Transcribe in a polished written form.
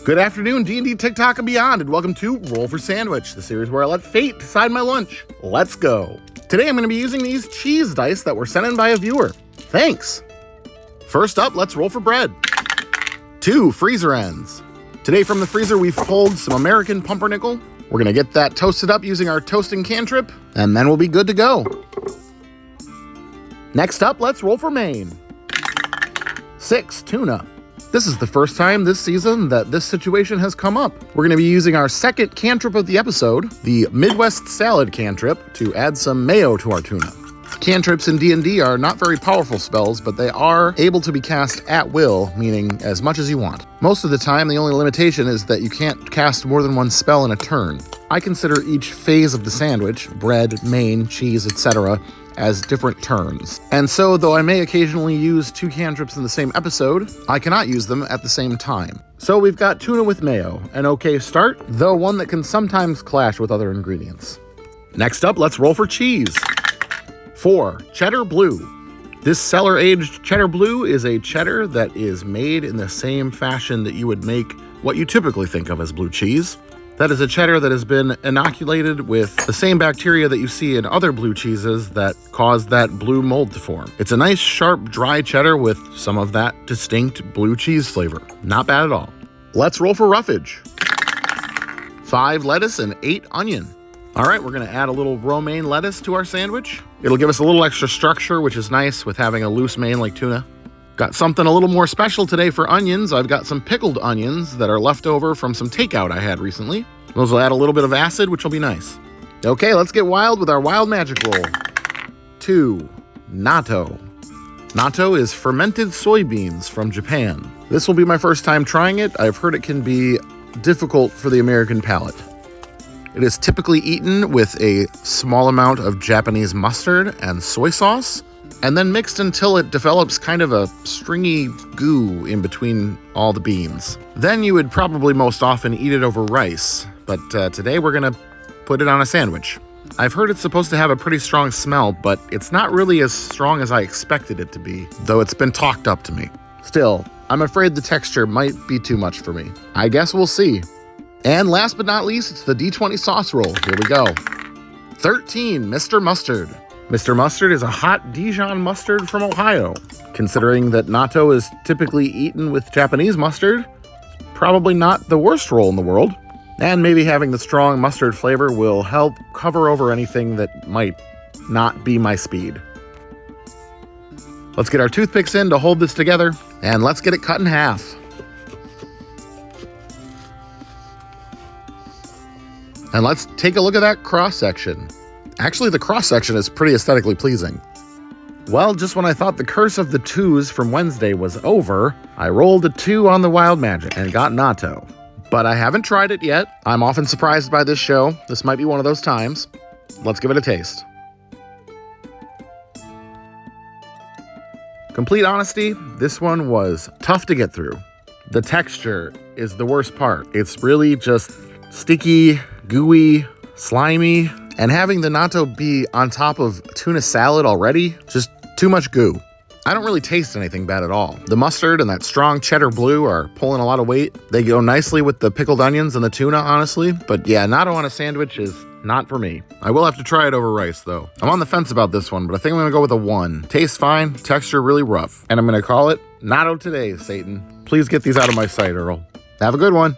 Good afternoon, D&D, TikTok, and beyond, and welcome to Roll for Sandwich, the series where I let fate decide my lunch. Let's go. Today I'm going to be using these cheese dice that were sent in by a viewer. Thanks. First up, let's roll for bread. 2 freezer ends. Today from the freezer we've pulled some American pumpernickel. We're going to get that toasted up using our toasting cantrip, and then we'll be good to go. Next up, let's roll for Maine. 6 tuna. This is the first time this season that this situation has come up. We're going to be using our second cantrip of the episode, the Midwest Salad cantrip, to add some mayo to our tuna. Cantrips in D&D are not very powerful spells, but they are able to be cast at will, meaning as much as you want. Most of the time, the only limitation is that you can't cast more than one spell in a turn. I consider each phase of the sandwich, bread, main, cheese, etc., as different turns. And so, though I may occasionally use 2 cantrips in the same episode, I cannot use them at the same time. So we've got tuna with mayo, an okay start, though one that can sometimes clash with other ingredients. Next up, let's roll for cheese. 4 Cheddar Blue. This cellar-aged Cheddar Blue is a cheddar that is made in the same fashion that you would make what you typically think of as blue cheese. That is a cheddar that has been inoculated with the same bacteria that you see in other blue cheeses that cause that blue mold to form. It's a nice, sharp, dry cheddar with some of that distinct blue cheese flavor. Not bad at all. Let's roll for Roughage. 5 lettuce and 8 onion. All right, we're gonna add a little romaine lettuce to our sandwich. It'll give us a little extra structure, which is nice with having a loose main like tuna. Got something a little more special today for onions. I've got some pickled onions that are left over from some takeout I had recently. Those will add a little bit of acid, which will be nice. Okay, let's get wild with our wild magic roll. 2 natto. Natto is fermented soybeans from Japan. This will be my first time trying it. I've heard it can be difficult for the American palate. It is typically eaten with a small amount of Japanese mustard and soy sauce, and then mixed until it develops kind of a stringy goo in between all the beans. Then you would probably most often eat it over rice, but today we're gonna put it on a sandwich. I've heard it's supposed to have a pretty strong smell, but it's not really as strong as I expected it to be, though it's been talked up to me. Still, I'm afraid the texture might be too much for me. I guess we'll see. And last but not least, it's the D20 sauce roll. Here we go. 13 Mr. Mustard. Mr. Mustard is a hot Dijon mustard from Ohio. Considering that natto is typically eaten with Japanese mustard, it's probably not the worst roll in the world. And maybe having the strong mustard flavor will help cover over anything that might not be my speed. Let's get our toothpicks in to hold this together, and let's get it cut in half. And let's take a look at that cross-section. Actually, the cross-section is pretty aesthetically pleasing. Well, just when I thought the curse of the 2s from Wednesday was over, I rolled a 2 on the wild magic and got natto. But I haven't tried it yet. I'm often surprised by this show. This might be one of those times. Let's give it a taste. Complete honesty, this one was tough to get through. The texture is the worst part. It's really just sticky, gooey, slimy, and having the natto be on top of tuna salad already, just too much goo. I don't really taste anything bad at all. The mustard and that strong cheddar blue are pulling a lot of weight. They go nicely with the pickled onions and the tuna, honestly. But yeah, natto on a sandwich is not for me. I will have to try it over rice, though. I'm on the fence about this one, but I think I'm gonna go with a 1. Tastes fine, texture really rough. And I'm gonna call it natto today, Satan. Please get these out of my sight, Earl. Have a good one.